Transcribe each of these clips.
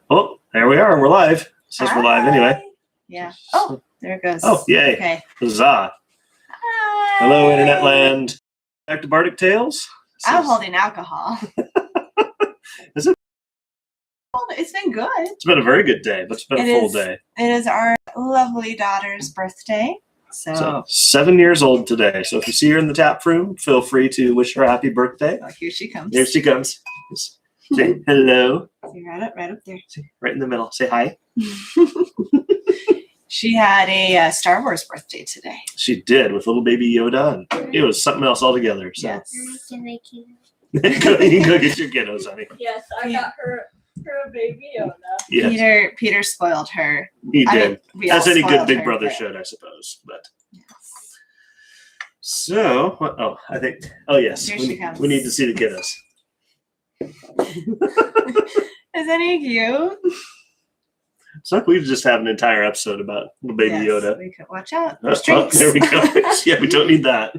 Oh, there we are. We're live. It says we're live anyway. Yeah. Oh, there it goes. Oh, yay. Okay. Huzzah. Hi. Hello, Internet land. Back to Bardic Tales. I'm holding alcohol. Is it? It's been good. It's been a very good day, but it's been a full day. It is our lovely daughter's birthday. So 7 years old today. So if you see her in the tap room, feel free to wish her a happy birthday. Oh, here she comes. Here she comes. Say hello. See, right up there. Right in the middle. Say hi. She had a Star Wars birthday today. She did, with little baby Yoda, and it was something else altogether. So. Yes. You can go get your kiddos, honey. Yes, I got her a baby Yoda. Yes. Peter spoiled her. He did. As any good big her, brother but... should, I suppose. But yes. So, yes, Here she comes. We need to see the kiddos. Isn't he cute? It's like we just have an entire episode about little baby Yoda. We could watch out. Oh, there we go. Yeah, we don't need that.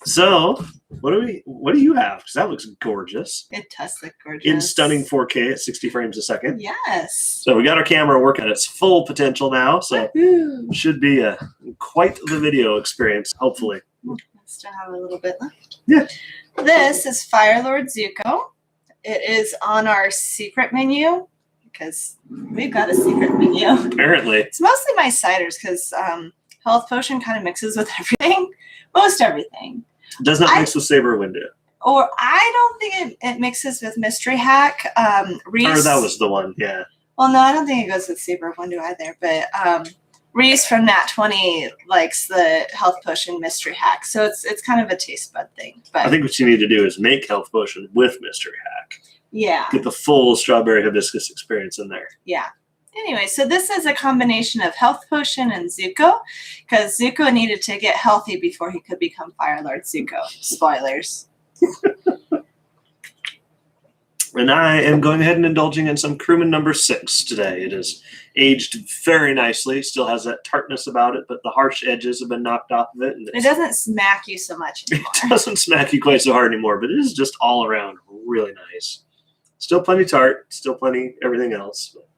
So, what do you have? Because that looks gorgeous. It does look gorgeous. In stunning 4K at 60 frames a second. Yes. So we got our camera working at its full potential now. So should be quite the video experience, hopefully. I still have a little bit left. Yeah. This is Fire Lord Zuko. It is on our secret menu because we've got a secret menu. Apparently. It's mostly my ciders because Health Potion kind of mixes with everything. Most everything. Does not mix with Saber Window. Or I don't think it mixes with Mystery Hack. Reese. Or that was the one, yeah. Well, no, I don't think it goes with Saber Window either. But Reese from Nat 20 likes the Health Potion Mystery Hack. So it's kind of a taste bud thing. But I think what you need to do is make Health Potion with Mystery Hack. Yeah. Get the full strawberry hibiscus experience in there. Yeah. Anyway, so this is a combination of Health Potion and Zuko, because Zuko needed to get healthy before he could become Fire Lord Zuko. Spoilers. And I am going ahead and indulging in some crewman number 6 today. It is aged very nicely, still has that tartness about it, but the harsh edges have been knocked off of it. And it doesn't smack you so much anymore. It doesn't smack you quite so hard anymore, but it is just all around really nice. Still plenty tart, still plenty everything else. But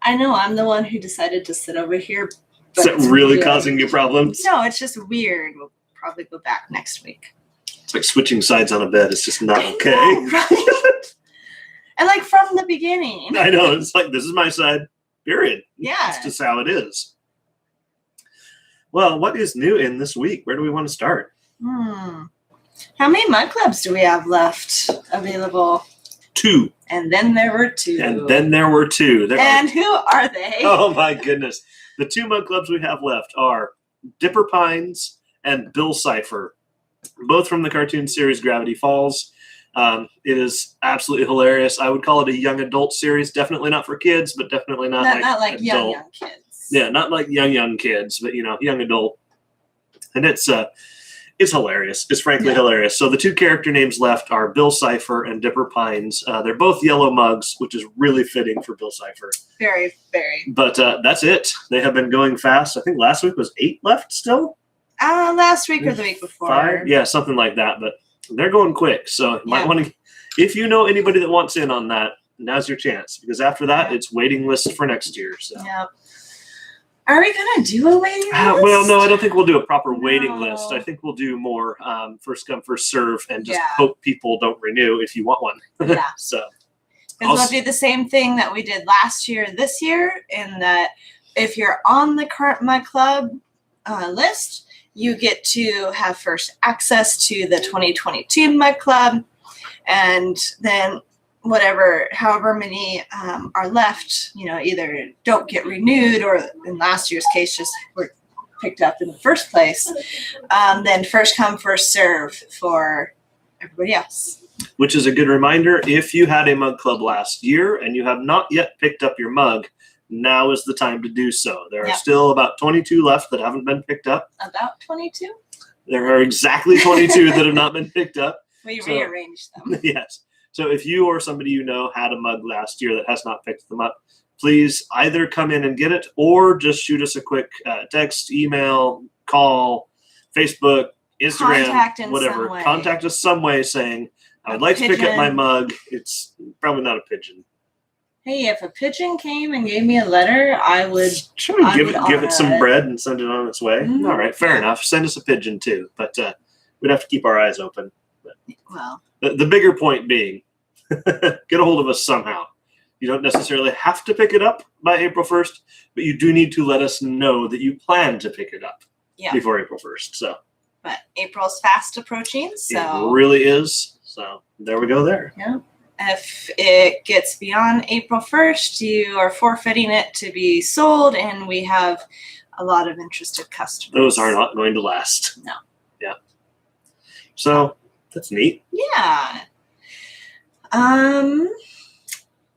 I know, I'm the one who decided to sit over here. Is that really causing you problems? No, it's just weird. We'll probably go back next week. It's like switching sides on a bed. It's just not okay. Know, right? And like from the beginning. I know. It's like, this is my side, period. Yeah. It's just how it is. Well, what is new in this week? Where do we want to start? How many mug clubs do we have left available? 2. And then there were 2. And then there were 2. And who are they? Oh, my goodness. The 2 mug clubs we have left are Dipper Pines and Bill Cipher, both from the cartoon series Gravity Falls. It is absolutely hilarious. I would call it a young adult series. Definitely not for kids, but definitely not like young kids. Yeah, not like young kids, but, young adult. And it's hilarious. It's frankly hilarious. So the 2 character names left are Bill Cipher and Dipper Pines. They're both yellow mugs, which is really fitting for Bill Cipher. Very, very. But that's it. They have been going fast. I think last week was 8 left still. Last week or the week before. 5? Yeah, something like that. But they're going quick. So you might want to, if you know anybody that wants in on that, now's your chance. Because after that, it's waiting list for next year. So. Yeah. Are we going to do a waiting list? Well, no, I don't think we'll do a proper waiting list. I think we'll do more first come, first serve, and just hope people don't renew if you want one. Yeah. So. Because we'll do the same thing that we did last year, this year, in that if you're on the current My Club list, you get to have first access to the 2022 My Club, and then however many are left, either don't get renewed or in last year's case just were picked up in the first place, then first come, first serve for everybody else. Which is a good reminder, if you had a mug club last year and you have not yet picked up your mug, now is the time to do so. There are still about 22 left that haven't been picked up. About 22? There are exactly 22 that have not been picked up. We rearranged them. Yes. So if you or somebody you know had a mug last year that has not picked them up, please either come in and get it or just shoot us a quick text, email, call, Facebook, Instagram, whatever. Contact us some way saying, I'd like to pick up my pigeon. mug. It's probably not a pigeon. Hey, if a pigeon came and gave me a letter, I would. Should we I give would it honor some it. bread and send it on its way? Mhm. All right, fair Yeah. enough. Send us a pigeon too, but we'd have to keep our eyes open. Well, The bigger point being, get a hold of us somehow. You don't necessarily have to pick it up by April 1st, but you do need to let us know that you plan to pick it up Yeah. before April 1st. So but April's fast approaching, so it really is. So there we go there. if it gets beyond April 1st, you are forfeiting it to be sold, and we have a lot of interested customers. Those are not going to last. No. Yeah. So that's neat. Yeah.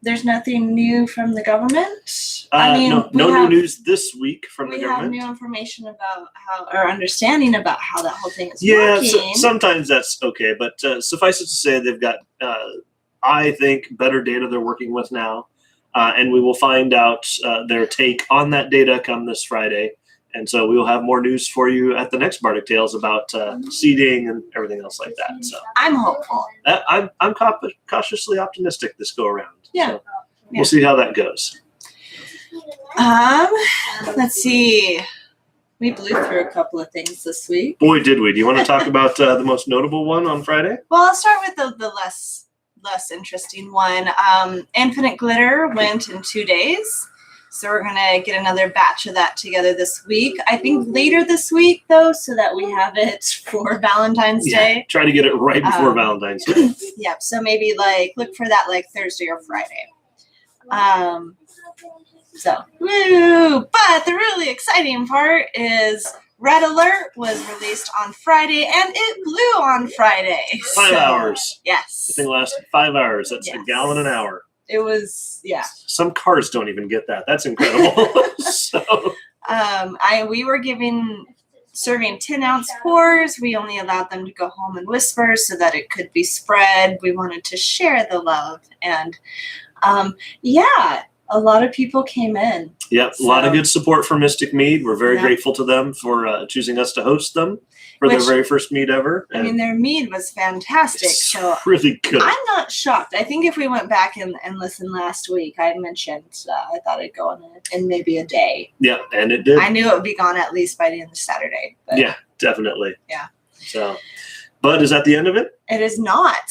There's nothing new from the government. No new news this week from the we have government. new information about how, or understanding about how that whole thing is Yeah, working. sometimes that's okay, but suffice it to say they've got, I think, better data they're working with now, and we will find out their take on that data come this Friday. And so we will have more news for you at the next Bardic Tales about seeding and everything else like that. So I'm hopeful. I'm cautiously optimistic this go around. Yeah. So we'll see how that goes. Let's see. We blew through a couple of things this week. Boy, did we. Do you want to talk about the most notable one on Friday? Well, I'll start with the less interesting one. Infinite Glitter went in 2 days. So we're going to get another batch of that together this week. I think later this week, though, so that we have it for Valentine's Day. Try to get it right before Valentine's Day. Yep. So maybe look for that Thursday or Friday. So, woo! But the really exciting part is Red Alert was released on Friday, and it blew on Friday. 5 hours. Yes. The thing lasted 5 hours. That's Yes. a gallon an hour. It was, yeah. Some cars don't even get that. That's incredible. So We were serving 10-ounce pours. We only allowed them to go home and whisper so that it could be spread. We wanted to share the love. And a lot of people came in. Yep, a lot of good support for Mystic Mead. We're very grateful to them for choosing us to host them for their very first mead ever. I mean, their mead was fantastic. It's so really good. I'm not shocked. I think if we went back and listened last week, I mentioned I thought it'd go in maybe a day. Yeah, and it did. I knew it would be gone at least by the end of Saturday. But Yeah, definitely. Yeah. So, but is that the end of it? it is not.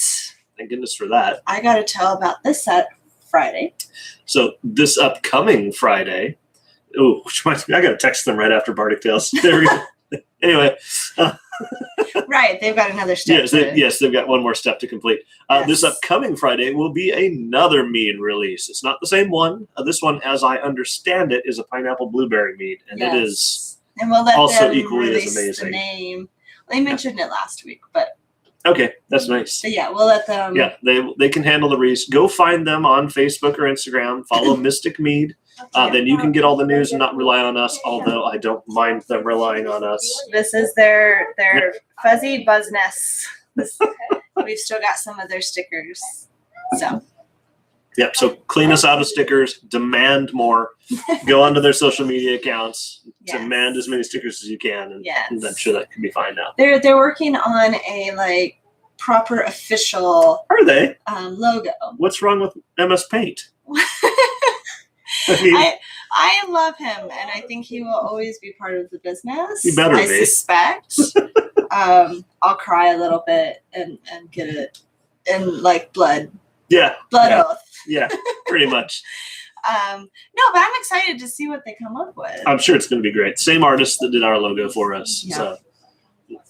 Thank goodness for that. I got to tell about this set Friday. So this upcoming Friday, I got to text them right after Bardic Tales. There we go. Anyway. Right, they've got another step. Yes, they've got one more step to complete. This Yes. upcoming Friday will be another mead release. It's not the same one. This one, as I understand it, is a pineapple blueberry mead, and it is And we'll let also them equally as release amazing. the name. They mentioned it last week, but okay. That's nice. yeah, we'll let them. Yeah, they can handle the release. Go find them on Facebook or Instagram. Follow Mystic Mead. Then you can get all the news and not rely on us. Although I don't mind them relying on us. This is their fuzzy buzzness. We've still got some of their stickers. So Yep. So clean us out of stickers. Demand more. Go onto their social media accounts. Yes. Demand as many stickers as you can, and I'm sure that can be fine now. they're working on a proper official Are they? logo. What's wrong with MS Paint? I mean, I love him, and I think he will always be part of the business. He better I be. suspect. I'll cry a little bit and get it in blood yeah, oath. yeah, pretty much. No, but I'm excited to see what they come up with. I'm sure it's going to be great. Same artist that did our logo for us, Yeah. so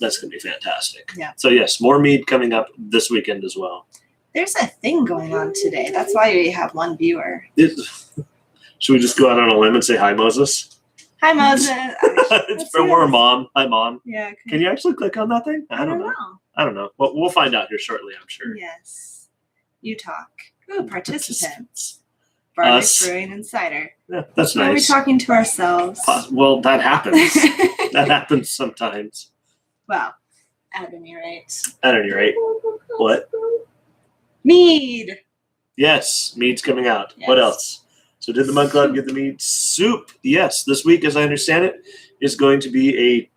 that's going to be fantastic. Yeah. So yes, more mead coming up this weekend as well. There's a thing going on today. That's why we have one viewer. Should we just go out on a limb and say hi, Moses? Hi, Moses. It's for our mom. Hi, Mom. Yeah. Can you actually click on that thing? I don't know. I don't know. Well, we'll find out here shortly, I'm sure. Yes. You talk. Ooh, participants. Us. Bardic Brewing Insider. Yeah, that's Are we nice. talking to ourselves? Well, that happens. That happens sometimes. Well, at any rate. At any rate. What? Mead. Yes, mead's coming out. Yes. What else? So did the Mug Club get the mead? Soup. Yes, this week, as I understand it, is going to be a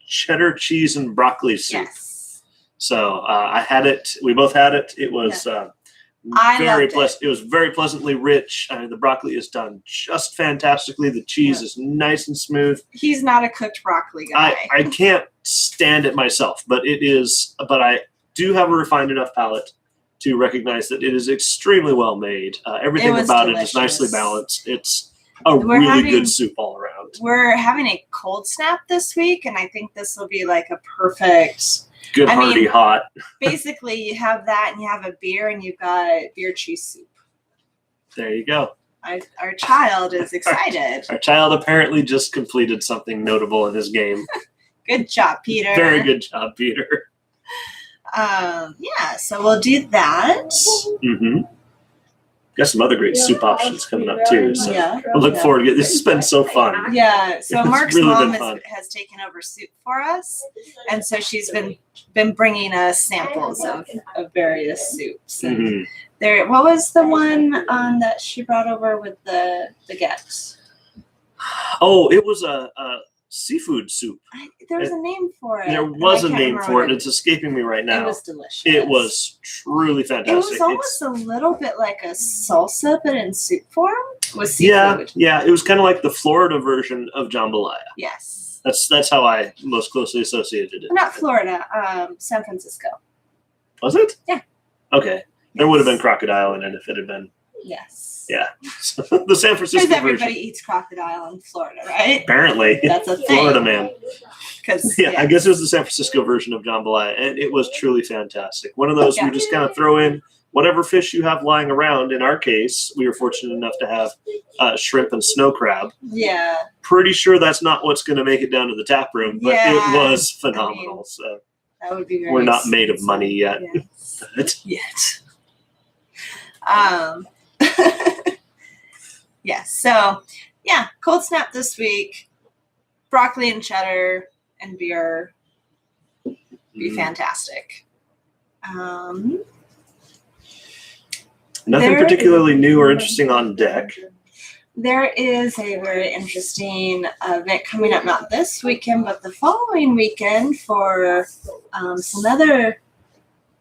cheddar cheese and broccoli soup. Yes. So I had it. We both had it. It was I very loved pleasant. It was very pleasantly rich. I mean, the broccoli is done just fantastically. The cheese is nice and smooth. He's not a cooked broccoli guy. I can't stand it myself, but it is. But I do have a refined enough palate to recognize that it is extremely well made. Everything about it is nicely balanced. It's a really good soup all around. We're having a cold snap this week, and I think this will be like a perfect. Good, hearty, hot. Basically, you have that, and you have a beer, and you've got beer cheese soup. There you go. Our child is excited. Our child apparently just completed something notable in his game. Good job, Peter. Very good job, Peter. Yeah, so we'll do that. Mm-hmm. Got some other great soup options coming up too. So Yeah. I look forward to it. This has been so fun. Yeah, so It's Mark's really mom been fun. has taken over soup for us, and so she's been bringing us samples of various soups. And Mm-hmm. there, what was the one that she brought over with the baguette? Oh, it was a seafood soup. There was a name for it. There and was I a can't name remember for what it. It's escaping me right now. It was delicious. It was truly fantastic. It was almost a little bit like a salsa, but in soup form with seafood. Yeah. It was kind of like the Florida version of jambalaya. Yes. That's how I most closely associated it. Not Florida, San Francisco. Was it? Yeah. Okay. There would have been crocodile in it if it had been. Yes. Yeah. The San Francisco Because everybody version. eats crocodile in Florida, right? Apparently. That's a thing. Florida man. Because Yeah, I guess it was the San Francisco version of jambalaya, and it was truly fantastic. One of those you just kind of throw in whatever fish you have lying around. In our case, we were fortunate enough to have shrimp and snow crab. Yeah. Pretty sure that's not what's going to make it down to the tap room, but Yeah. it was phenomenal. So That would be very we're not made of money yet. Yes. But Yet. Yes. So, yeah, cold snap this week. Broccoli and cheddar and beer. Be fantastic. Nothing There particularly new or interesting on deck. There is a very interesting event coming up, not this weekend, but the following weekend for some other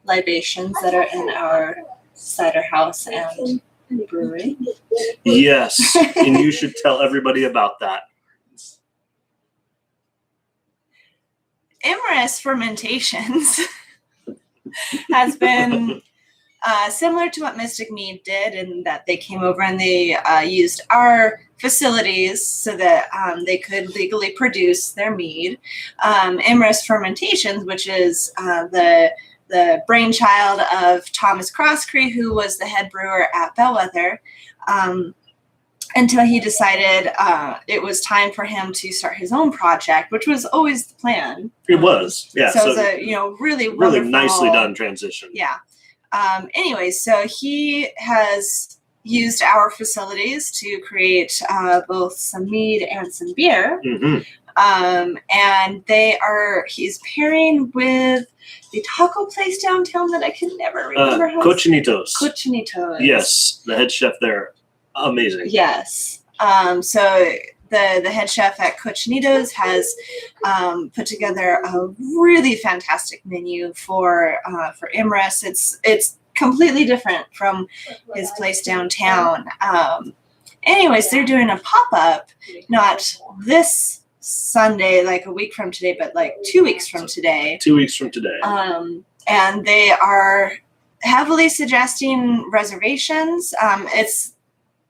libations that are in our cider house and brewery. Yes, and you should tell everybody about that. Imerys Fermentations has been similar to what Mystic Mead did in that they came over and they used our facilities so that they could legally produce their mead. Imerys Fermentations, which is the brainchild of Thomas Croskrey, who was the head brewer at Bellwether, until he decided it was time for him to start his own project, which was always the plan. It was, yeah. So it was a really wonderful, nicely done transition. Yeah. Anyway, so he has used our facilities to create both some mead and some beer. Mm-hmm. And he's pairing with the taco place downtown that I can never remember. Cochinitos. Cochinitos. Yes, the head chef there. Amazing. Yes. So the head chef at Cochinitos has put together a really fantastic menu for Imerys. It's completely different from his place downtown. Anyways, they're doing a pop-up, not this Sunday, like a week from today, but like 2 weeks from today. 2 weeks from today. And they are heavily suggesting reservations. It's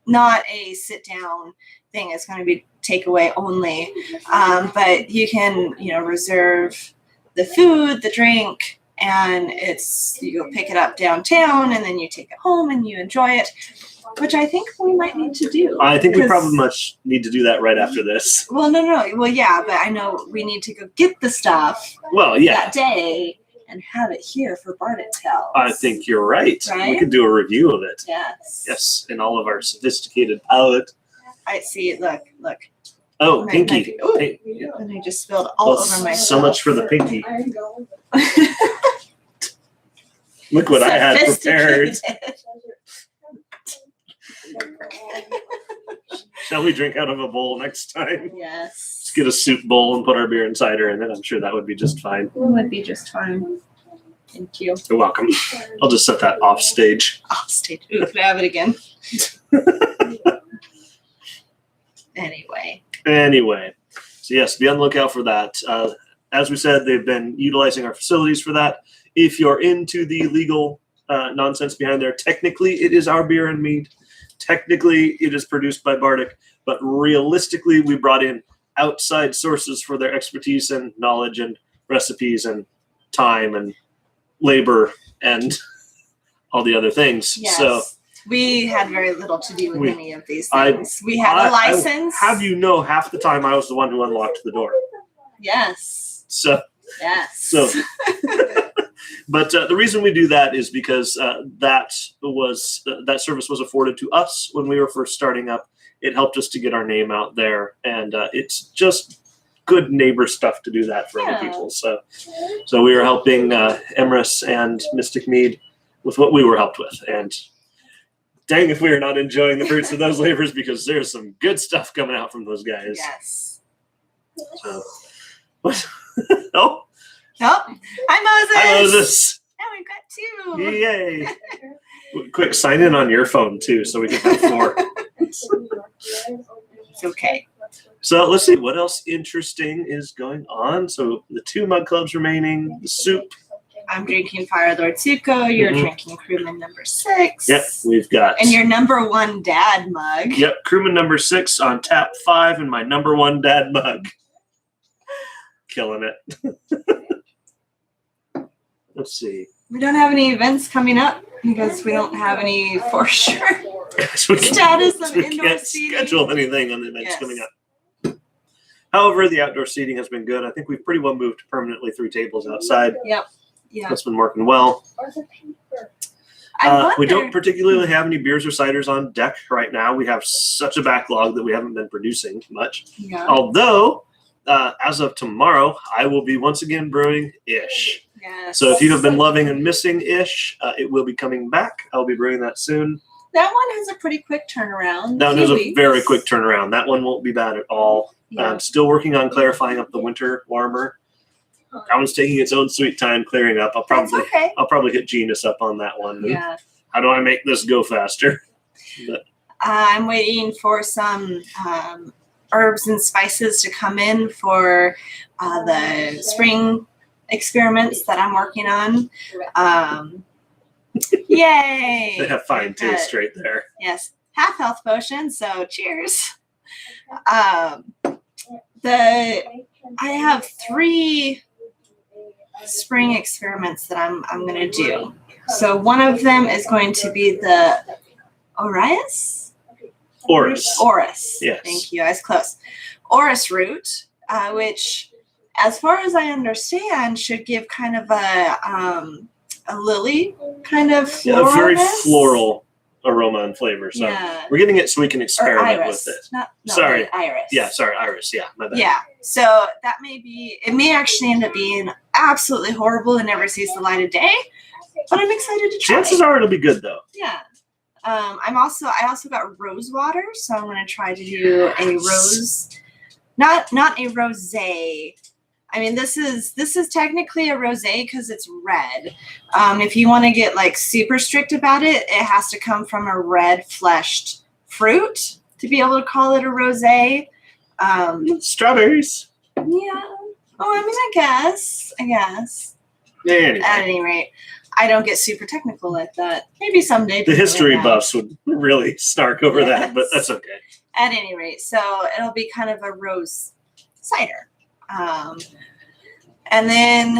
not a sit-down thing. It's going to be takeaway only. But you can, reserve the food, the drink, and you'll pick it up downtown, and then you take it home and you enjoy it, which I think we might need to do. I think we probably much need to do that right after this. Well, no. Well, yeah, but I know we need to go get the stuff Well, yeah. that day and have it here for Bardic Tales. I think you're right. Right? We could do a review of it. Yes. Yes, in all of our sophisticated palate. I see. Look. Oh, My- pinky. my- ooh. Pink. And I just spilled all Well, over myself. so much for the pinky. Look what I had prepared. Sophisticated. Shall we drink out of a bowl next time? Yes. Let's get a soup bowl and put our beer and cider in it. I'm sure that would be just fine. It would be just fine. Thank you. You're welcome. I'll just set that off stage. Off stage. Ooh, can I have it again? Anyway. So yes, be on the lookout for that. As we said, they've been utilizing our facilities for that. If you're into the legal nonsense behind there, technically it is our beer and mead. Technically it is produced by Bardic, but realistically we brought in outside sources for their expertise and knowledge and recipes and time and labor and all the other things. Yes. So we had very little to do with any of these things. We had a I license. have you know, half the time I was the one who unlocked the door. Yes. So Yes. But the reason we do that is because that service was afforded to us when we were first starting up. It helped us to get our name out there, and it's just good neighbor stuff to do that for other people. So we were helping Emrys and Mystic Mead with what we were helped with, and dang if we are not enjoying the fruits of those labors, because there's some good stuff coming out from those guys. Yes. So, what? Oh. Oh, hi Moses. Hi, Moses. Now we've got two. Yay. Quick, sign in on your phone, too, so we can have 4. It's okay. So let's see, what else interesting is going on? So the 2 mug clubs remaining, the soup. I'm drinking Fire Lord Zuko. You're drinking Crewman number 6. Yep, we've got. And your number 1 dad mug. Yep, Crewman number 6 on tap 5 and my number 1 dad mug. Killing it. Let's see. We don't have any events coming up because we don't have any for sure So status of we indoor can't seating. schedule anything on the events Yes. coming up. However, the outdoor seating has been good. I think we've pretty well moved permanently 3 tables outside. Yep. Yeah. That's been working well. I We don't wonder- particularly have any beers or ciders on deck right now. We have such a backlog that we haven't been producing much. Yeah. Although, as of tomorrow, I will be once again brewing Ish. Yes. So if you have been loving and missing Ish, it will be coming back. I'll be brewing that soon. That one has a pretty quick turnaround. That one Few is a weeks. very quick turnaround. That one won't be bad at all. Yeah. I'm still working on clarifying up the winter warmer. That one's taking its own sweet time clearing up. I'll That's okay. probably hit Genus up on that one. Yeah. How do I make this go faster? But I'm waiting for some herbs and spices to come in for the spring experiments that I'm working on. Yay! they have fine taste right there. Yes, half health potion. So cheers. I have 3 spring experiments that I'm going to do. So one of them is going to be the Orris. Orris. Yes. Thank you. I was close. Orris root, which, as far as I understand, should give kind of a lily kind of Yeah, a very floralness. floral aroma and flavor. So Yeah. we're getting it so we can Or experiment iris. with it. No, Sorry. Iris. Yeah, sorry, Iris. Yeah, my bad. Yeah. So that it may actually end up being absolutely horrible and never sees the light of day. But I'm excited to try. Chances are it'll be good though. Yeah. I also got rose water, so I'm gonna try to do a rose, not a rosé. I mean, this is technically a rosé because it's red. If you want to get like super strict about it, it has to come from a red fleshed fruit to be able to call it a rosé. Strawberries. Yeah. Oh, I mean, I guess. Anyway, At any rate, I don't get super technical like that. Maybe someday. the history buff. buffs would really snark over that, but Yes. that's okay. At any rate, so it'll be kind of a rose cider. And then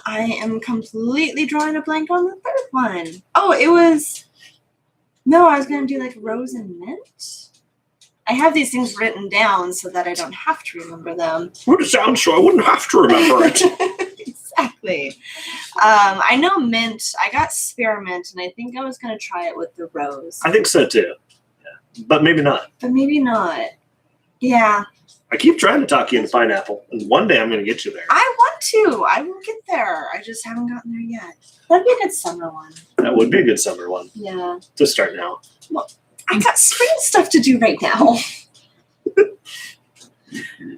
I am completely drawing a blank on the 3rd one. Oh, I was going to do like rose and mint. I have these things written down so that I don't have to remember them. Would it sound so I wouldn't have to remember it? Exactly. I know mint. I got spearmint, and I think I was going to try it with the rose. I think so too. Yeah. But maybe not. But maybe not. Yeah. I keep trying to talk you into pineapple, and one day I'm going to get you there. I want to. I will get there. I just haven't gotten there yet. That'd be a good summer one. That would be a good summer one Yeah. to start now. I got spring stuff to do right now.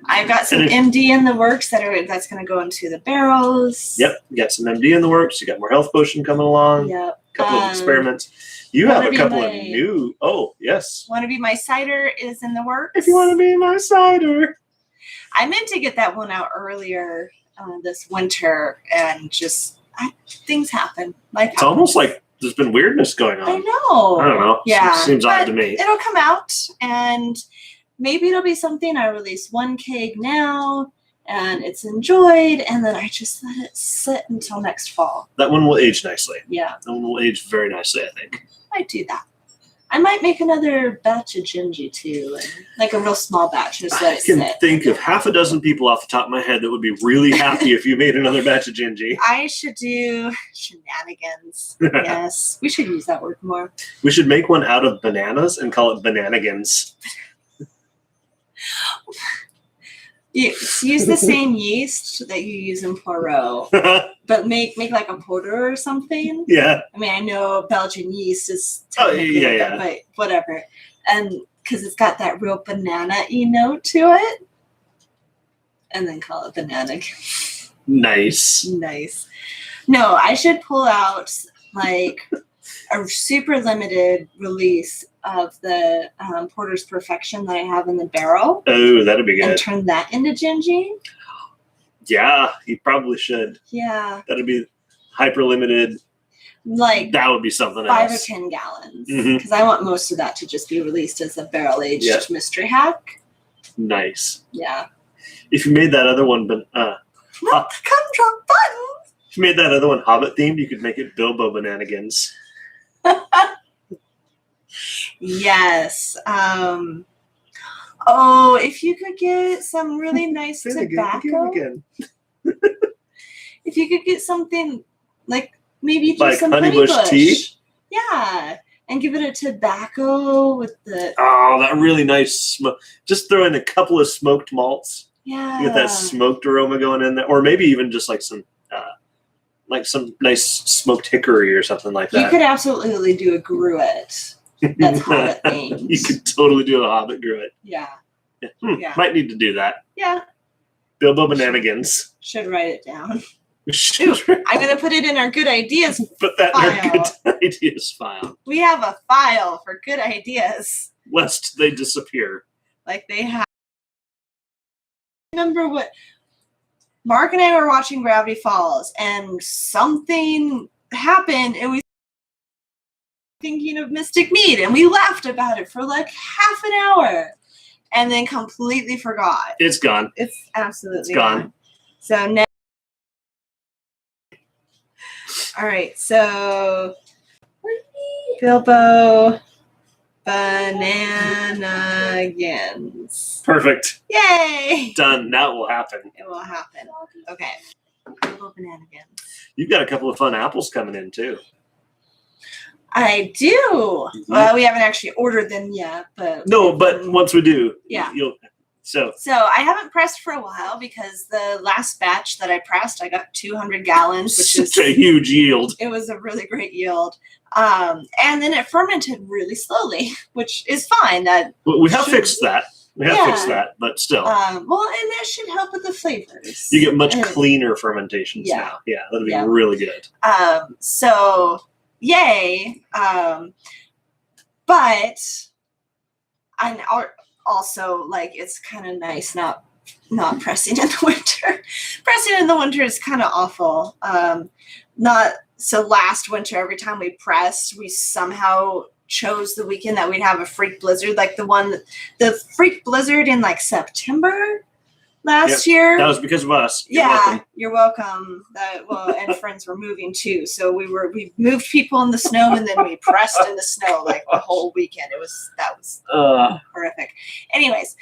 I've got some MD in the works that's going to go into the barrels. Yep, you got some MD in the works. You got more health potion coming along. Yep. A couple of experiments. You have a couple of new. Oh, yes. Want to be my cider is in the works. If you want to be my cider. I meant to get that one out earlier this winter, and just things happen. It's almost like there's been weirdness going on. I know. I don't know. Yeah. Seems odd to me. It'll come out, and maybe it'll be something I release one keg now, and it's enjoyed, and then I just let it sit until next fall. That one will age nicely. Yeah. That one will age very nicely, I think. I do that. I might make another batch of gingy too, like a real small batch. Just let it sit. I can think of half a dozen people off the top of my head that would be really happy if you made another batch of gingy. I should do shenanigans. Yes, we should use that word more. We should make one out of bananas and call it bananigans. Use the same yeast that you use in Poirot, but make like a porter or something. Yeah. I mean, I know Belgian yeast is yeah. but whatever. And because it's got that real banana-y note to it. And then call it banana. Nice. Nice. No, I should pull out like a super limited release of the Porter's Perfection that I have in the barrel. Oh, that'd be good. And turn that into gingy. Yeah, you probably should. Yeah. That'd be hyper limited. Like that would be something 5 else. or 10 gallons. Because I want most of that to just be released as a barrel-aged mystery hack. Nice. Yeah. If you made that other one, Not the gumdrop button. If you made that other one Hobbit themed, you could make it Bilbo Bananigans. Yes. If you could get some really nice tobacco. If you could get something like maybe just like some honeybush tea. Yeah. And give it a tobacco with the that really nice smoke. Just throw in a couple of smoked malts. Yeah. You get that smoked aroma going in there. Or maybe even just like some nice smoked hickory or something like that. You could absolutely do a gruet. That's Hobbit themed. You could totally do a Hobbit gruet. Yeah. Yeah. Might need to do that. Yeah. Bilbo Bananigans. Should write it down. I'm going to put it in our good ideas Put that file. in our good ideas file. We have a file for good ideas. Lest they disappear. Like they have. Remember what Mark and I were watching Gravity Falls, and something happened, and we thinking of Mystic Mead, and we laughed about it for like half an hour, and then completely forgot. It's gone. It's absolutely gone. So now, all right. So Bilbo Bananigans. Perfect. Yay! Done. Now it will happen. It will happen. Okay. Bilbo Bananigans. You've got a couple of fun apples coming in too. I do. Mm-hmm. Well, we haven't actually ordered them yet, but once we do, yeah. So I haven't pressed for a while because the last batch that I pressed, I got 200 gallons, which is a huge yield. It was a really great yield, and then it fermented really slowly, which is fine. We have fixed that. Fixed that, but still. And that should help with the flavors. You get much cleaner fermentations now. Yeah, that'll be really good. So yay! But I'm also like it's kind of nice not pressing in the winter. Pressing in the winter is kind of awful. Last winter, every time we pressed, we somehow chose the weekend that we'd have a freak blizzard, like the freak blizzard in like September last year. That was because of us. You're welcome. And friends were moving too, so we moved people in the snow, and then we pressed in the snow like the whole weekend. That was horrific. Anyways,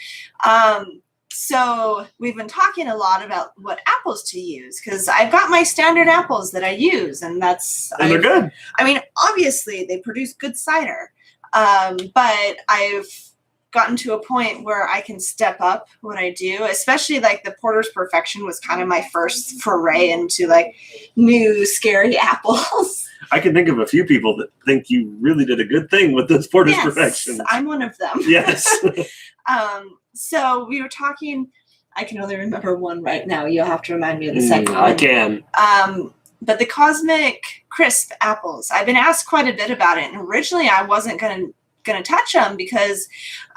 so we've been talking a lot about what apples to use, because I've got my standard apples that I use, and they're good. I mean, obviously they produce good cider, but I've gotten to a point where I can step up what I do, especially like the Porter's Perfection was kind of my first foray into like new scary apples. I can think of a few people that think you really did a good thing with this Porter's Perfection. I'm one of them. Yes. So we were talking, I can only remember one right now. You'll have to remind me of the second one. I can. But the Cosmic Crisp apples, I've been asked quite a bit about it. And originally I wasn't going to touch them because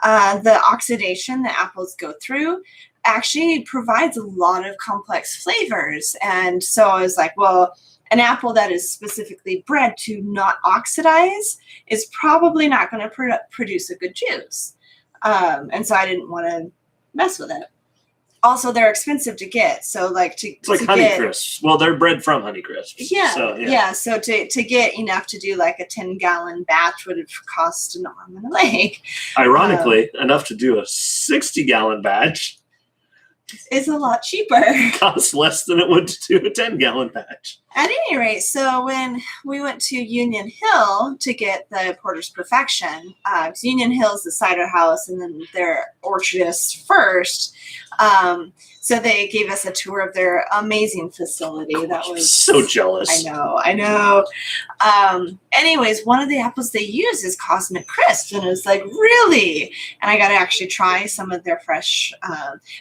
the oxidation the apples go through actually provides a lot of complex flavors. And so I was like, well, an apple that is specifically bred to not oxidize is probably not going to produce a good juice. And so I didn't want to mess with it. Also, they're expensive to get. So like it's like Honeycrisps. Well, they're bred from Honeycrisps. Yeah. So, yeah. So to get enough to do like a 10-gallon batch would have cost an arm and a leg. Ironically, enough to do a 60-gallon batch is a lot cheaper. Costs less than it would to do a 10-gallon batch. At any rate, so when we went to Union Hill to get the Porter's Perfection, because Union Hill is the cider house and then they're orchardist first. So they gave us a tour of their amazing facility. That was so jealous. I know. Anyways, one of the apples they use is Cosmic Crisp, and it was like, really? And I got to actually try some of their fresh.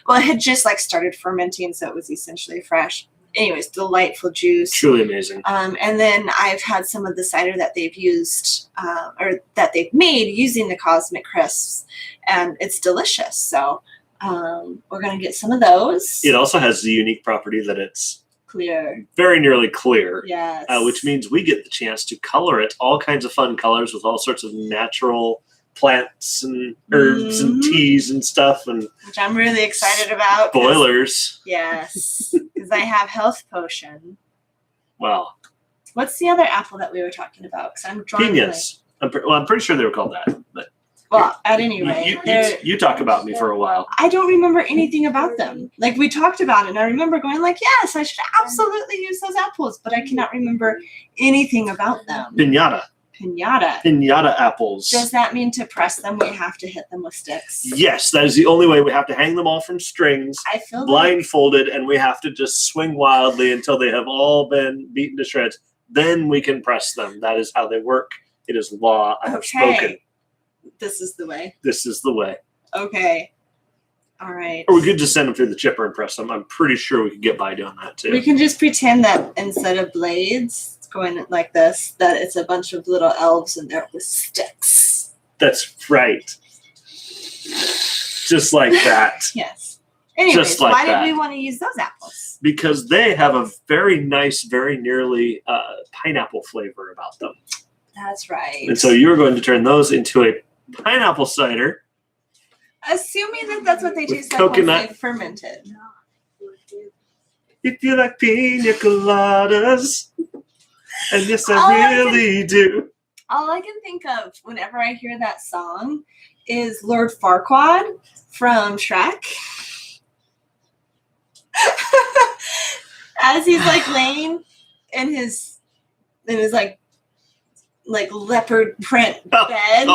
Well, it had just like started fermenting, so it was essentially fresh. Anyways, delightful juice. Truly amazing. And then I've had some of the cider that they've used or that they've made using the Cosmic Crisps, and it's delicious. So we're going to get some of those. It also has the unique property that it's clear. Very nearly clear. Yes. Which means we get the chance to color it all kinds of fun colors with all sorts of natural plants and herbs and teas and stuff, and which I'm really excited about. Boilers. Yes, because I have health potion. Wow. What's the other apple that we were talking about? Because I'm drawing. Piñas. I'm pretty sure they were called that. But well, at any rate, you talk about me for a while. I don't remember anything about them. Like we talked about it, and I remember going like, yes, I should absolutely use those apples, but I cannot remember anything about them. Piñata apples. Does that mean to press them, we have to hit them with sticks? Yes, that is the only way. We have to hang them all from strings, I feel blindfolded, and we have to just swing wildly until they have all been beaten to shreds. Then we can press them. That is how they work. It is law. I have spoken. This is the way. This is the way. Okay. All right. Or we could just send them through the chipper and press them. I'm pretty sure we could get by doing that too. We can just pretend that instead of blades, going like this, that it's a bunch of little elves in there with sticks. That's right. Just like that. Yes. Anyways, just like why that. did we want to use those apples? Because they have a very nice, very nearly pineapple flavor about them. That's right. And so you're going to turn those into a pineapple cider. Assuming that that's what they taste like coconut. once they've fermented. If you like pina coladas. And yes, I really do. All I can think of whenever I hear that song is Lord Farquaad from Shrek. As he's like laying in his like leopard print bed,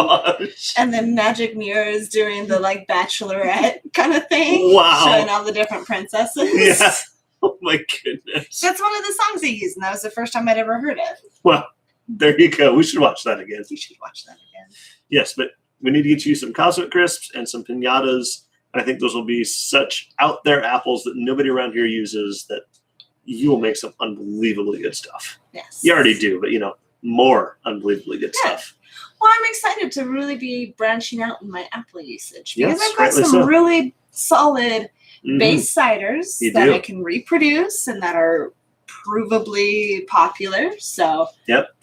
and the magic mirror is doing the like bachelorette kind of thing. Wow. Showing all the different princesses. Yeah. Oh my goodness. That's one of the songs they used, and that was the first time I'd ever heard it. Well, there you go. We should watch that again. We should watch that again. Yes, but we need to get you some Cosmic Crisps and some piñatas. I think those will be such out there apples that nobody around here uses that you will make some unbelievably good stuff. Yes. You already do, but more unbelievably good stuff. Well, I'm excited to really be branching out in my apple usage because Yes, I've got some so. really solid base ciders that I can reproduce and that are provably popular. So yep.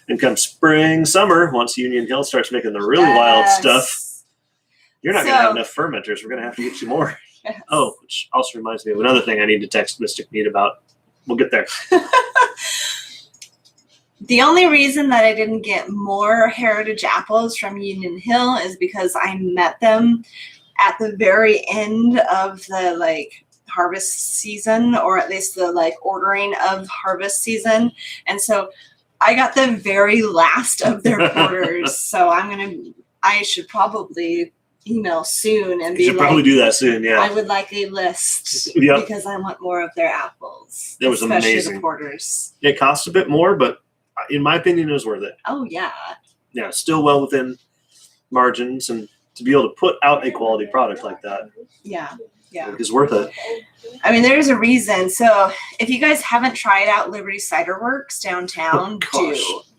And come spring, summer, once Union Hill starts making the really wild stuff, you're not going to have enough fermenters. We're going to have to get you more. Yes. Oh, which also reminds me of another thing I need to text Mystic Meat about. We'll get there. The only reason that I didn't get more heritage apples from Union Hill is because I met them at the very end of the harvest season, or at least the ordering of harvest season. And so I got the very last of their porters. So I should probably email soon and You be should like, probably do that soon. Yeah. I would like a list Yep. because I want more of their apples. It was especially amazing. the porters. It costs a bit more, but in my opinion, it was worth it. Oh yeah. Yeah, still well within margins, and to be able to put out a quality product like that Yeah. is worth it. I mean, there's a reason. So if you guys haven't tried out Liberty Cider Works downtown,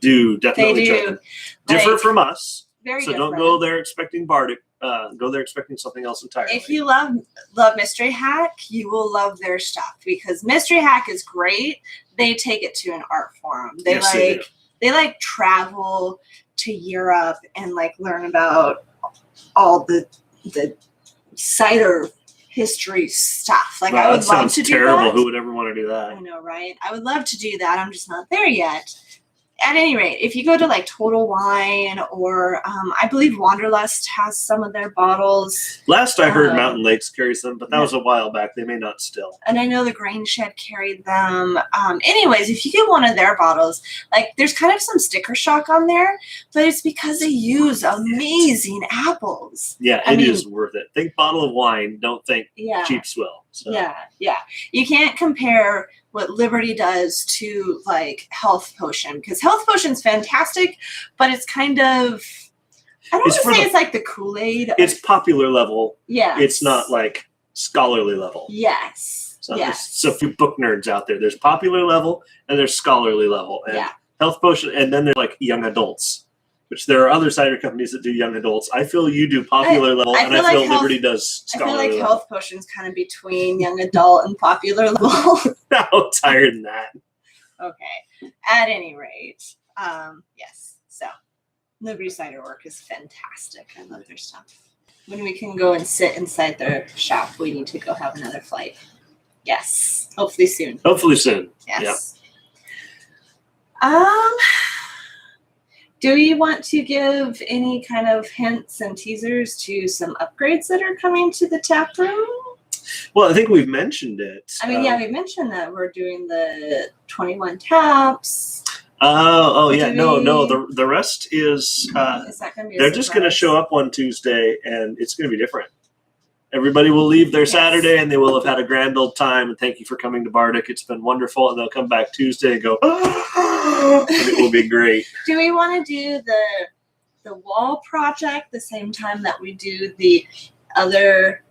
Do definitely They try do. them. Differ Like, from us, very so different. don't go there expecting Bardic. Go there expecting something else entirely. If you love Mystery Hack, you will love their stuff because Mystery Hack is great. They take it to an art form. They they travel to Europe and like learn about all the cider history stuff. Like, Wow, I would that love sounds to do terrible. that. Who would ever want to do that? I know, right? I would love to do that. I'm just not there yet. At any rate, if you go to like Total Wine or I believe Wanderlust has some of their bottles. Last I heard, Mountain Lakes carries them, but that was a while back. They may not still. And I know the Grain Shed carried them. Anyways, if you get one of their bottles, like there's kind of some sticker shock on there, but it's because they use amazing apples. Yeah, I it mean, is worth it. Think bottle of wine. Don't think Yeah. cheap swill. So. Yeah. You can't compare what Liberty does to like Health Potion because Health Potion's fantastic, but it's kind of, I don't want to say it's like the Kool-Aid. It's popular level. Yeah. It's not like scholarly level. Yes. So there's so few book nerds out there. There's popular level and there's scholarly level. And Health Potion, and then there's like young adults, which there are other cider companies that do young adults. I feel you do popular level, and I feel Liberty does scholarly I feel like level. Health Potion's kind of between young adult and popular level. No, higher than that. Okay. At any rate, yes. So, Liberty Cider Work is fantastic. I love their stuff. When we can go and sit inside their shop, we need to go have another flight. Yes. Hopefully soon. Hopefully soon. Yes. Do we want to give any kind of hints and teasers to some upgrades that are coming to the tap room? Well, I think we've mentioned it. I mean, we mentioned that we're doing the 21 taps. Oh, yeah. Do No. The rest is. Is that going to be a They're just going to surprise? show up one Tuesday, and it's going to be different. Everybody will leave their Saturday, and they will have had a grand old time. And thank you for coming to Bardic. It's been wonderful. And they'll come back Tuesday and go, and it will be great. Do we want to do the wall project the same time that we do the other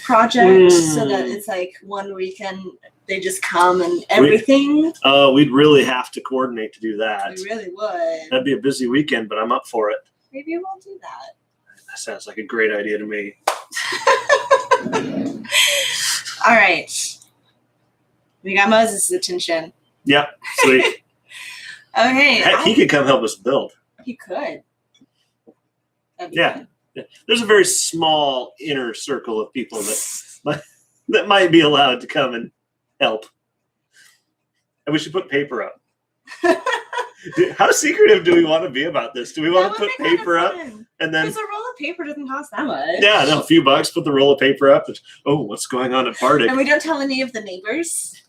project so that it's like one weekend they just come and everything? We'd really have to coordinate to do that. We really would. That'd be a busy weekend, but I'm up for it. Maybe we'll do that. That sounds like a great idea to me. All right. We got Moses' attention. Yep, sweet. Okay. Heck, he could come help us build. He could. That'd be Yeah. fun. There's a very small inner circle of people that might be allowed to come and help. And we should put paper up. How secretive do we want to be about this? Do we want to put paper up and then? Because a roll of paper doesn't cost that much. Yeah, no, a few bucks. Put the roll of paper up. And, what's going on at Bardic? And we don't tell any of the neighbors.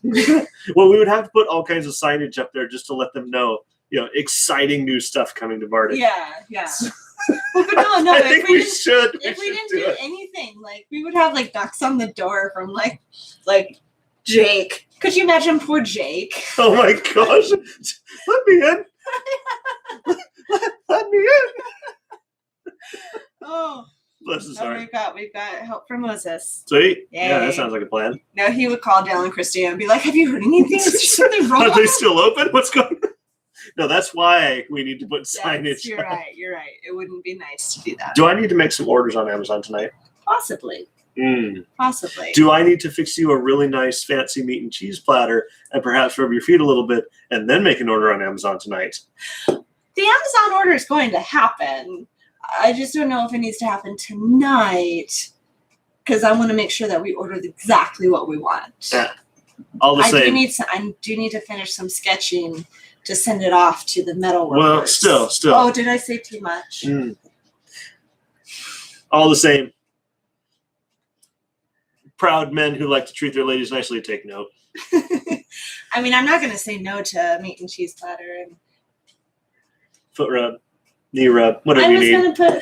Well, we would have to put all kinds of signage up there just to let them know, exciting new stuff coming to Bardic. Yeah. Well, but no. I think we should. If we didn't do anything, like we would have like knocks on the door from like Jake. Could you imagine poor Jake? Oh my gosh! Let me in. Let me in. Oh. Bless his heart. We've got help from Moses. Sweet. Yay. Yeah, that sounds like a plan. No, he would call Dale and Christina and be like, "Have you heard anything? Is there something wrong?" Are they still open? What's going on? No, that's why we need to put signage. Yes, you're right. It wouldn't be nice to do that. Do I need to make some orders on Amazon tonight? Possibly. Possibly. Do I need to fix you a really nice, fancy meat and cheese platter and perhaps rub your feet a little bit and then make an order on Amazon tonight? The Amazon order is going to happen. I just don't know if it needs to happen tonight because I want to make sure that we order exactly what we want. Yeah. All the same. I do need to finish some sketching to send it off to the metal workers. Well, still. Oh, did I say too much? All the same. Proud men who like to treat their ladies nicely take note. I mean, I'm not going to say no to meat and cheese platter. And Foot rub, knee rub, whatever you need.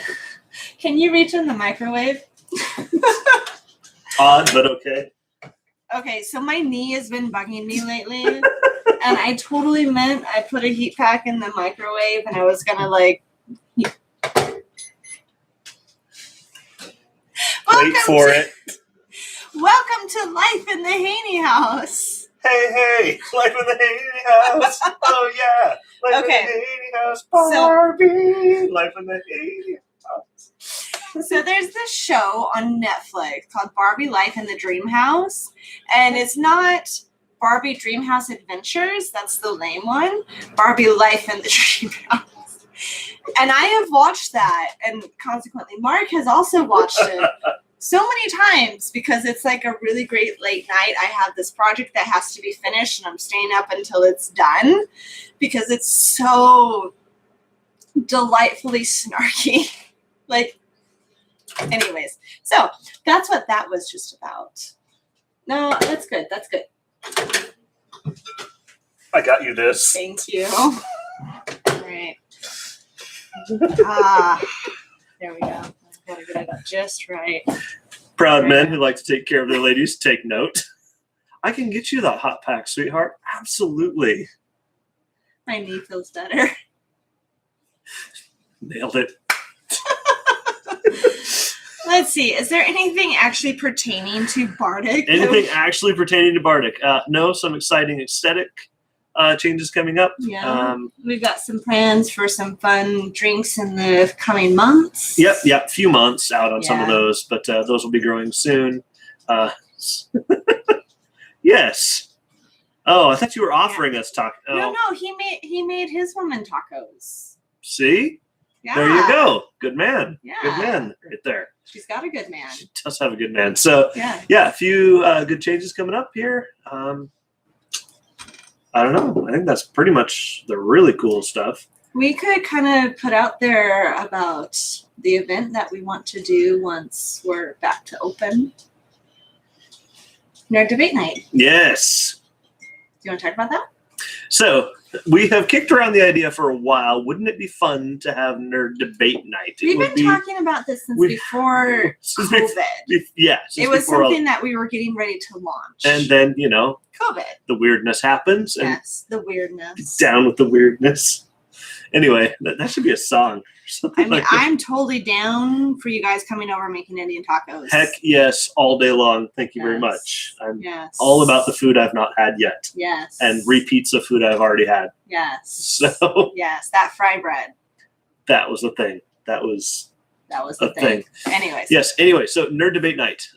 Can you reach in the microwave? Odd, but okay. Okay, so my knee has been bugging me lately, and I totally meant I put a heat pack in the microwave, and I was gonna like. Wait for it. Welcome to Life in the Haney House. Hey, Life in the Haney House. Oh yeah, Life Okay. in the Haney House. Barbie, Life in the Haney House. So there's this show on Netflix called Barbie Life in the Dream House, and it's not Barbie Dream House Adventures. That's the lame one. Barbie Life in the Dream House. And I have watched that, and consequently, Mark has also watched it so many times because it's like a really great late night. I have this project that has to be finished, and I'm staying up until it's done because it's so delightfully snarky. Like, anyways, so that's what that was just about. No, that's good. That's good. I got you this. Thank you. All right. There we go. I gotta get it up just right. Proud men who like to take care of their ladies, take note. I can get you that hot pack, sweetheart. Absolutely. My knee feels better. Nailed it. Let's see. Is there anything actually pertaining to Bardic? Anything actually pertaining to Bardic? No, some exciting aesthetic changes coming up. Yeah. We've got some plans for some fun drinks in the coming months. Yep. Few months out on some of Yeah. those, but those will be growing soon. Yes. Oh, I thought you were offering us taco. Oh. No, he made his woman tacos. See? Yeah. There you go. Good man. Yeah. Good man right there. She's got a good man. She does have a good man. So, Yeah. yeah, a few good changes coming up here. I don't know. I think that's pretty much the really cool stuff. We could kind of put out there about the event that we want to do once we're back to open. Nerd Debate Night. Yes. Do you want to talk about that? So, we have kicked around the idea for a while. Wouldn't it be fun to have Nerd Debate Night? We've been talking about this since before since COVID. Since It was before something that we were getting ready to launch. And then, COVID. the weirdness happens. And Yes, the weirdness. down with the weirdness. Anyway, that should be a song. I mean, I'm totally down for you guys coming over and making Indian tacos. Heck yes, all day long. Thank you very Yes. much. I'm Yes. all about the food I've not had yet. Yes. And repeats of food I've already had. Yes. So Yes, that fry bread. that was the thing. That was the a thing. Anyways. Yes. Anyway, so Nerd Debate Night.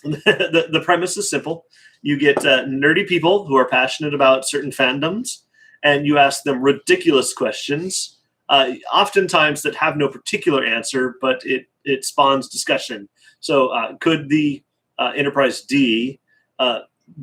The premise is simple. You get nerdy people who are passionate about certain fandoms, and you ask them ridiculous questions, oftentimes that have no particular answer, but it spawns discussion. So could the Enterprise D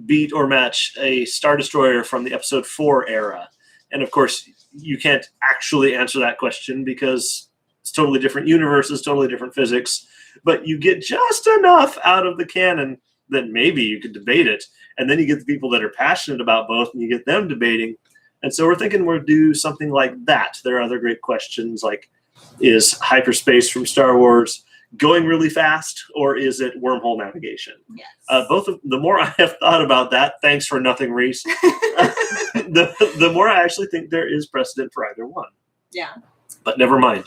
beat or match a Star Destroyer from the Episode 4 era? And of course, you can't actually answer that question because it's totally different universes, totally different physics, but you get just enough out of the canon that maybe you could debate it. And then you get the people that are passionate about both and you get them debating. And so we're thinking we'll do something like that. There are other great questions like, is hyperspace from Star Wars going really fast, or is it wormhole navigation? Yes. The more I have thought about that, thanks for nothing, Reese, the more I actually think there is precedent for either one. Yeah. But never mind.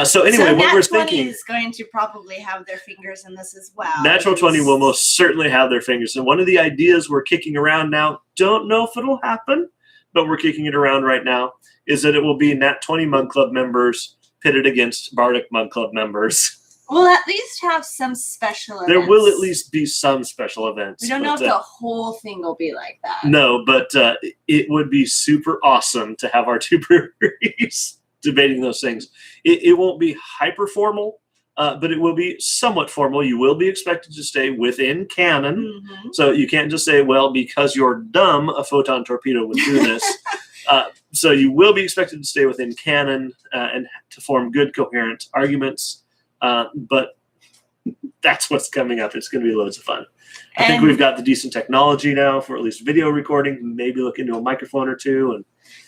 So anyway, what we're thinking is going to probably have their fingers in this as well. Natural 20 will most certainly have their fingers. And one of the ideas we're kicking around now, don't know if it'll happen, but we're kicking it around right now, is that it will be Nat 20 Mug Club members pitted against Bardic Mug Club members. We'll at least have some special events. There will at least be some special events. We don't know if the whole thing will be like that. No, but it would be super awesome to have our two breweries debating those things. It won't be hyper formal, but it will be somewhat formal. You will be expected to stay within canon. Mm-hmm. So you can't just say, well, because you're dumb, a photon torpedo would do this. So you will be expected to stay within canon and to form good, coherent arguments. But that's what's coming up. It's going to be loads of fun. I think we've got the decent technology now for at least video recording. Maybe look into a microphone or two,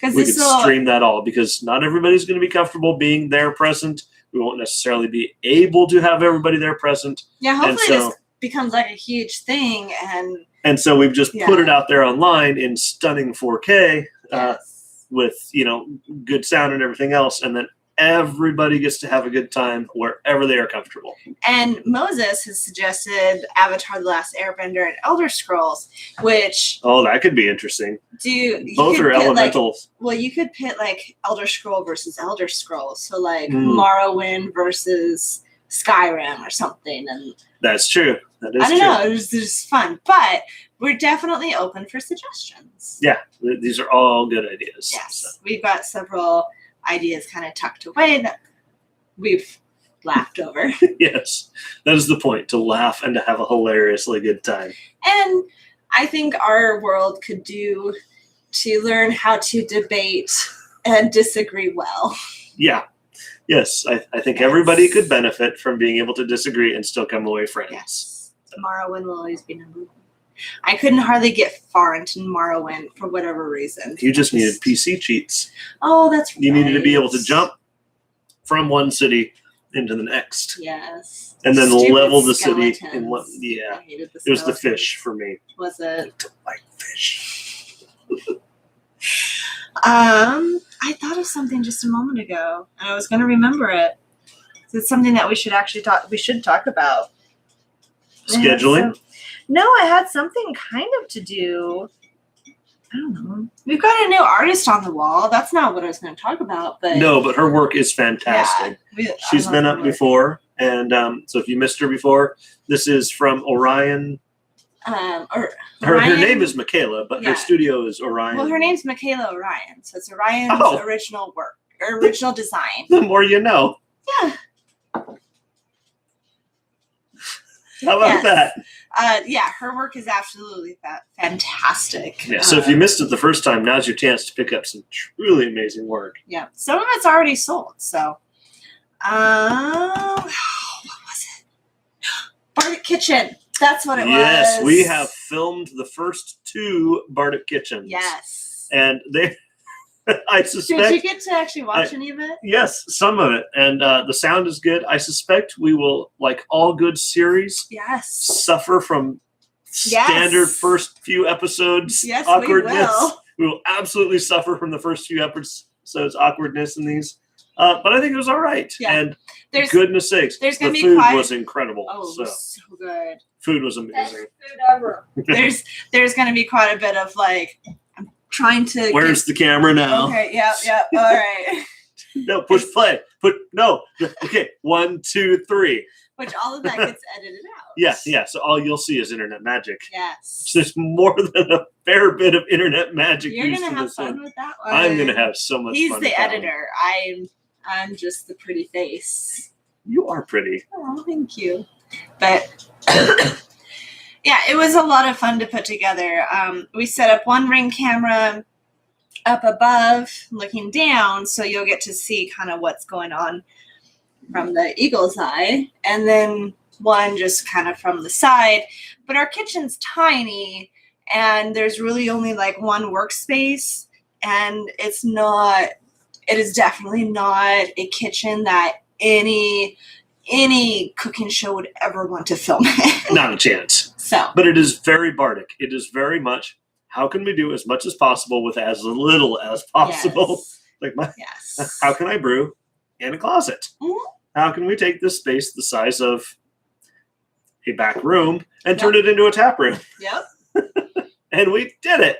and we could stream that all, because not everybody's going to be comfortable being there present We won't necessarily be able to have everybody there present. Yeah, And hopefully so- this becomes like a huge thing, And so we've just put Yeah. it out there online in stunning 4K yes. with, good sound and everything else. And then everybody gets to have a good time wherever they are comfortable. And Moses has suggested Avatar: The Last Airbender and Elder Scrolls, which Oh, that could be interesting. Both are elementals. You could pit like Elder Scroll versus Elder Scrolls, so like Mm. Morrowind versus Skyrim or something, and That's true. That is I don't true. know, it's just fun. But we're definitely open for suggestions. Yeah, these are all good ideas. Yes, So, we've got several ideas kind of tucked away that we've laughed over. yes, that is the point, to laugh and to have a hilariously good time. And I think our world could do to learn how to debate and disagree well. Yeah. Yes, I think everybody could benefit from being able to disagree and still come away friends. Yes. Morrowind will always be number one. I couldn't hardly get far into Morrowind for whatever reason. You just needed PC cheats. Oh, that's right. You needed to be able to jump from one city into the next. Yes. And then Stupid level the city in skeletons. one. Yeah. I hated the It was the skeletons. fish for me. Was it? I don't like fish. I thought of something just a moment ago, and I was going to remember it. It's something that we should actually talk. We should talk about. Scheduling? No, I had something kind of to do. I don't know. We've got a new artist on the wall. That's not what I was going to talk about, but No, but her work is fantastic. She's been up before, and so if you missed her before, this is from Orion. Her name is Michaela, but Yeah. her studio is Orion. Well, her name's Michaela Orion, so it's Orion's Oh. original work, or original design. The more you know. Yeah. How about Yes. that? Yeah, her work is absolutely fantastic. Yeah. So if you missed it the first time, now's your chance to pick up some truly amazing work. Yeah, some of it's already sold. So, what was it? Bardic Kitchen. That's what it was. Yes, we have filmed the first 2 Bardic Kitchens. Yes. And they, I Did suspect. you get to actually watch any of it? Yes, some of it. And the sound is good. I suspect we will, like all good series, Yes. suffer from Yes. standard first few episodes Yes, awkwardness. we will. We will absolutely suffer from the first few episodes awkwardness in these. But I think it was all right. Yeah. And There's goodness sakes, there's the gonna be food quite- was incredible. oh, it So was so good. food was Best amazing. food ever. There's going to be quite a bit of like I'm trying to. Where's the camera now? Okay. Yep. All right. No, push play. Okay, 1, 2, 3. Which all of that gets edited out. Yeah. So all you'll see is internet magic. Yes. There's more than a fair bit of internet magic You're used gonna in have this fun one. with that one. I'm gonna have so much He's fun. the with that one. editor. I'm just the pretty face. You are pretty. Oh, thank you. But yeah, it was a lot of fun to put together. We set up one ring camera up above, looking down, so you'll get to see kind of what's going on from the eagle's eye, and then one just kind of from the side. But our kitchen's tiny, and there's really only like one workspace, and it is definitely not a kitchen that any cooking show would ever want to film in. Not a chance. So But it is very Bardic. It is very much, how can we do as much as possible with as little as possible? Like yes. how can I brew in a closet? Mhm. How can we take this space the size of a back room and turn it into a tap room? Yep. And we did it.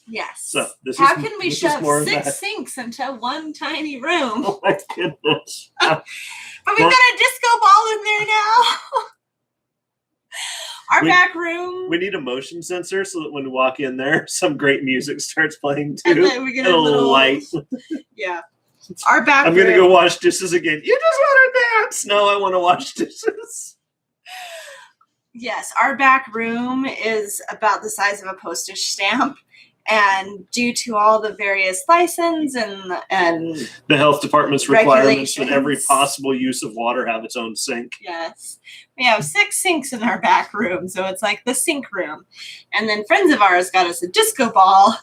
Yes. So this How is can we this is shove more of 6 that. sinks into one tiny room? Oh my goodness. But we've Well- got a disco ball in there now. Our We- back room. We need a motion sensor so that when we walk in there, some great music starts playing and too. then we get And a a little light. Yeah. Our back I'm room. gonna go wash dishes again. You just want to dance? No, I want to wash dishes. Yes, our back room is about the size of a postage stamp. And due to all the various license and The health department's requirements that every Regulations. possible use of water have its own sink. yes, we have 6 sinks in our back room, so it's like the sink room. And then friends of ours got us a disco ball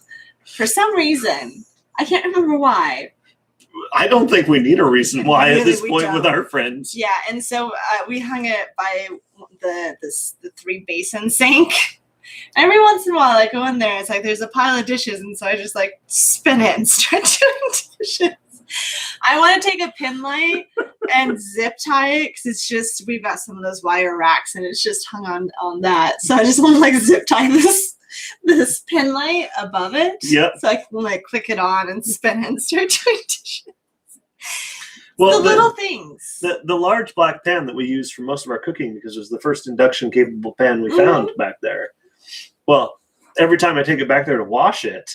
for some reason. I can't remember why. I don't think we need a reason why at Really, this we point with don't. our friends. Yeah, and so we hung it by the 3-basin sink. Every once in a while, I go in there. It's like there's a pile of dishes, and so I just like spin it and start doing dishes. I want to take a pin light and zip tie it because it's just we've got some of those wire racks, and it's just hung on that. So I just want to like zip tie this pin light above it. Yep. So I can like click it on and spin it and start doing dishes. Well, the little things. The large black pan that we use for most of our cooking because it was the first induction capable pan we found back there. Well, every time I take it back there to wash it,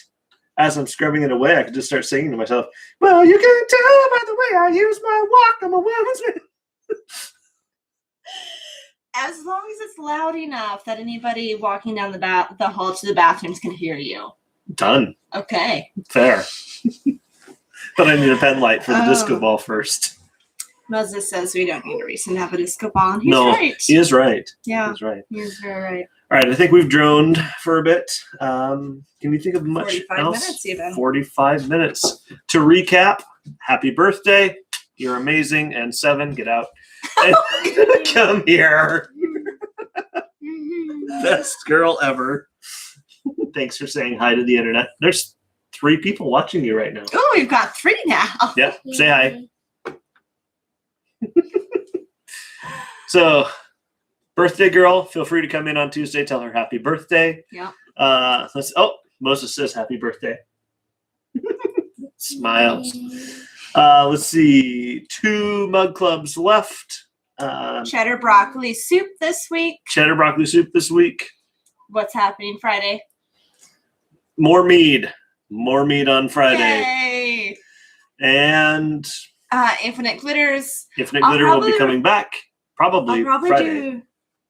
as I'm scrubbing it away, I can just start singing to myself, well, you can tell by the way I use my wok, I'm a woman's man. As long as it's loud enough that anybody walking down the hall to the bathrooms can hear you. Done. Okay. Fair. But I need a pen light for the disco ball first. Moses says we don't need a reason to have a disco ball, and he's No, right. he is right. Yeah, He's right. he is very right. All right, I think we've droned for a bit. Can you think of much 45 else? minutes even. 45 minutes. To recap, happy birthday. You're amazing. And 7, get out. And come here. Best girl ever. Thanks for saying hi to the internet. There's 3 people watching you right now. Oh, we've got 3 now. Yeah, say hi. So, birthday girl, feel free to come in on Tuesday. Tell her happy birthday. Yeah. Moses says happy birthday. Smiles. Let's see. 2 mug clubs left. Cheddar broccoli soup this week. Cheddar broccoli soup this week. What's happening Friday? More mead. More mead on Friday. Yay! And Infinite Glitters. Infinite Glitter will be coming back. I'll probably Friday. do.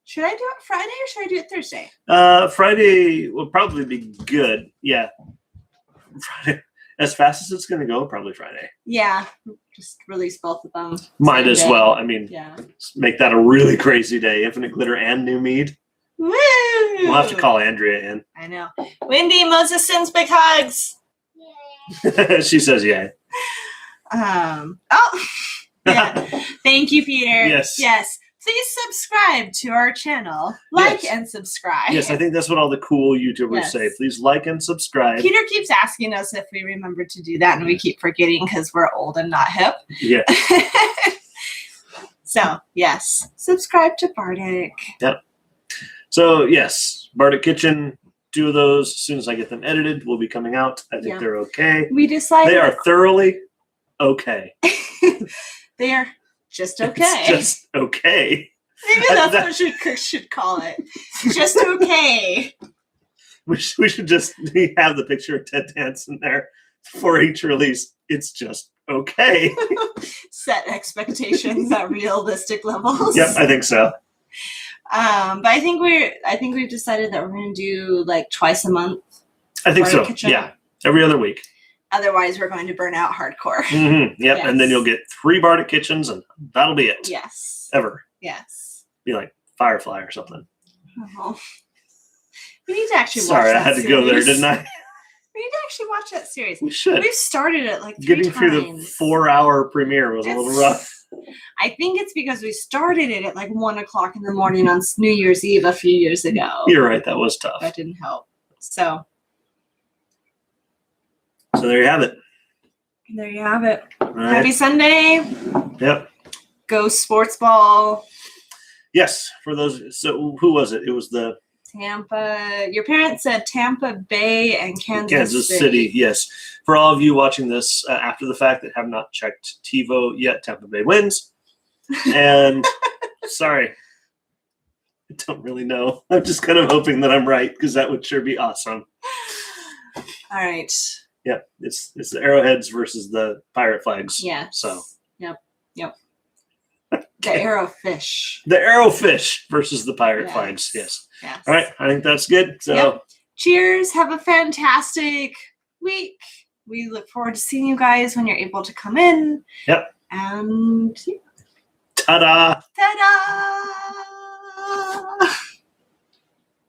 Should I do it Friday or should I do it Thursday? Friday will probably be good. Yeah. Friday. As fast as it's going to go, probably Friday. Yeah. Just release both of them. Might same as day. well. I mean, Yeah. make that a really crazy day. Infinite Glitter and new mead. Woo! We'll have to call Andrea in. I know. Wendy, Moses sends big hugs. She says, yeah. Yeah. Thank you, Peter. Yes. Yes. Please subscribe to our channel. Like Yes. and subscribe. Yes, I think that's what all the cool YouTubers Yes. say. Please like and subscribe. Peter keeps asking us if we remember to do that, and we keep forgetting because we're old and not hip. Yeah. So, yes. Subscribe to Bardic. So, yes, Bardic Kitchen, 2 of those. As soon as I get them edited, will be coming out. I think Yeah. they're okay. We decided They are thoroughly okay. they are just okay. It's just okay. Maybe that's what we should call it. Just okay. We should just have the picture of Ted Danson there for each release. It's just okay. Set expectations at realistic levels. Yep, I think so. But I think we've decided that we're going to do like twice a month. I think so. Bardic Kitchen. Yeah, every other week. Otherwise, we're going to burn out hardcore. Mm-hmm. Yep, Yes. and then you'll get 3 Bardic Kitchens, and that'll be it. Yes. Ever. Yes. Be like Firefly or something. Oh. We need to actually watch Sorry, that I had to go there, series. didn't I? We need to actually watch that series. We should. We've started it like 3 Getting times. through the 4-hour premiere was a little rough. I think it's because we started it at like 1 o'clock in the morning on New Year's Eve a few years ago. You're right, that was tough. That didn't help. So So there you have it. there you have it. All right. Happy Sunday. Yep. Go sports ball. Yes, for those. So who was it? It was the Tampa. Your parents said Tampa Bay and Kansas City. Yes. For all of you watching this after the fact that have not checked TiVo yet, Tampa Bay wins. And sorry, I don't really know. I'm just kind of hoping that I'm right because that would sure be awesome. All right. Yeah, it's the Arrowheads versus the Pirate Flags. Yeah. So Yep. The Arrowfish. the Arrowfish versus the Pirate Yes. Flags. Yes. Yes. All right. I think that's good. So Yep. Cheers. Have a fantastic week. We look forward to seeing you guys when you're able to come in. Yep. And ta-da. ta-da!